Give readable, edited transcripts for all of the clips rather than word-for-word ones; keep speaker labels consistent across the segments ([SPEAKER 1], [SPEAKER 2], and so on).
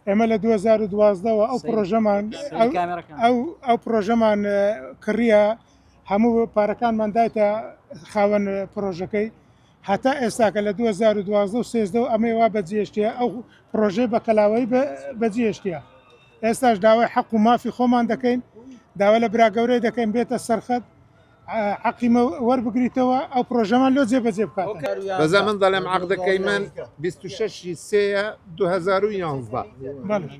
[SPEAKER 1] ئێمە لە 2012ەوە ئەو پرۆژەمان ئەو پرۆژەمان کڕیە هەموو پارەکانمان دایتە خاوەن پرۆژەکەی هەتا ئێستاکە لە 2012 و سێزدە و ئەمەی وا بەجێشتە ئەو پرۆژەی بە کەلاوەی بەجێشتە ئێستاش داوای حەق و مافی خۆمان دەکەین داوا لە براگەورەی دەکەین بێتە سەرخەت عقیمە وەربگریتەوە ئەو پرۆژەمان لۆ جێبەجێ بکات
[SPEAKER 2] بەزە من دەڵێم عەقدەکەی من 26 سێە 2011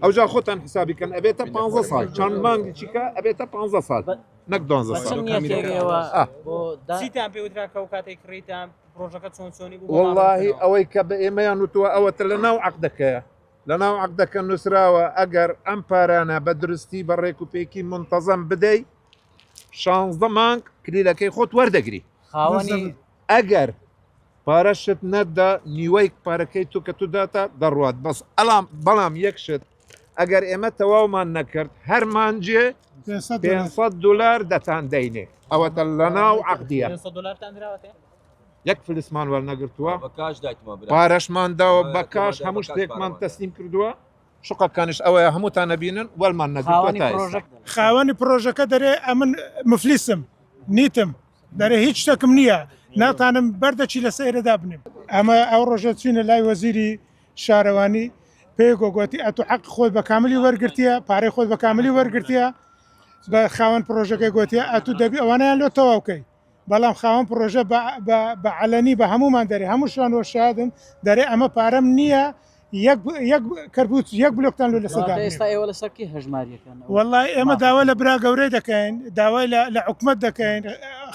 [SPEAKER 2] ئەوجا خۆتان حسابیکەن ئەبێتە 15 ساڵ چەند مانگی چیکە ئەبێتە 15 ساڵ نەک 12 ساڵ
[SPEAKER 3] چیتان پێوترا کە ئەو کاتێک کڕیتان پرۆژەکە چۆن چۆنی بوو
[SPEAKER 2] واللهی ئەوەی کە بە ئێمەیان وتووە ئەوەتە لە ناو عەقدەکەیە لە ناو عەقدەکە نووسراوە ئەگەر ئەم پارانە بە درستی بە ڕێک و پێکی منتەزەم بدەی 16 مانگ کلیلەکەی خۆت وەردەگری ئەگەر پارەشت نەتدا نیوەی پارەکەی تو کە تو داتا دەڕوات بەس بەڵام یەکشت ئەگەر ئێمە تەواومان نەکرد هەر مانجێ 500 دلار دەتان دەینێ ئەوەتە لە ناو عەقدیە یەک فلسمان وەرنەگرتووە پارەشمان داوە بە کاش هەموو شتێکمان تەسلیم کردووە شقەکانش ئەوەیە هەمووتان نەبینن وەرمان نەگرتووە
[SPEAKER 1] خاوەنی پرۆژەکە دەرێ ئەمن مفلیسم نیتم دەرێ هیچ شتێکم نییە ناتانم بەردەچی لە سەیرەدا بنێم ئەمە ئەو ڕۆژە چوینە لای وەزیری شارەوانی پێ گۆگوتی ئەتو حەق خۆی بە کاملی وەرگرتیە پارەی خۆی بە کاملی وەرگرتیە بە خاوەن پرۆژەکەی گوتیە ئەتو دەبی ئەوانیان لۆ تەواوکەی بەڵام خاوەن پرۆژە بە عەلەنی بە هەمومان دەرێ هەمووشان وەشادن دەرێ ئەمە پارەم نییە کەربوت یەک بلۆکتان لە سەدا
[SPEAKER 3] ئێستا ئێوە لەسەرکی هەژماریەکان
[SPEAKER 1] وەڵای ئێمە داوا لە برا گەورەی دەکەین داوای لە حکومەت دەکەین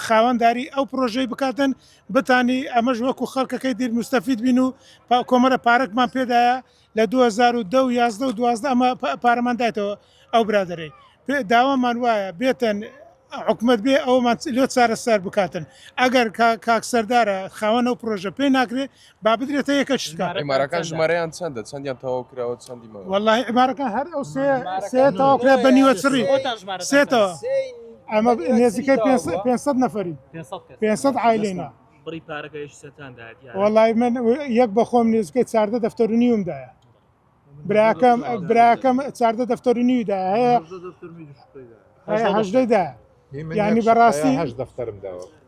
[SPEAKER 1] خاوەندداری ئەو پرۆژەی بکاتن بتانی ئەمەش وەکو خەڵکەکەی دیر مستەفید بین و کۆمەرە پارەکمان پێدایە لە 2010 و 11 و 12 ئەمە پارەمان دایتەوە ئەو برادەرەی داوامان وایە بێتن حکومت بێ ئەومان لێ چارە سەر بکاتن ئەگەر کاک سەردارە خاوەنە و پرۆژە پێی ناکرێت با بدرێتە یەکە چکار
[SPEAKER 4] ئێمارەکان ژمارەیان چەندە چەندیان تەواو کراوە چەندیمە
[SPEAKER 1] وەڵی ئێمارەکان هەر ئەو سێ تەواوکرا بە نیوە چڕی سێتەوە ئەمە نێزیکەی 500 نەفەری 500 عایلێنە وەڵی من یەک بە خۆم نێزیکەی 14 دەفتەر و نیومدایە براکەم 14 دەفتەر و نیودا هەیە هەژدەیدا یعنی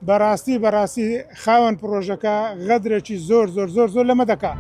[SPEAKER 1] بەڕاستی خاوەن پرۆژەکە غەدرێکی زۆر لەمە دەکات.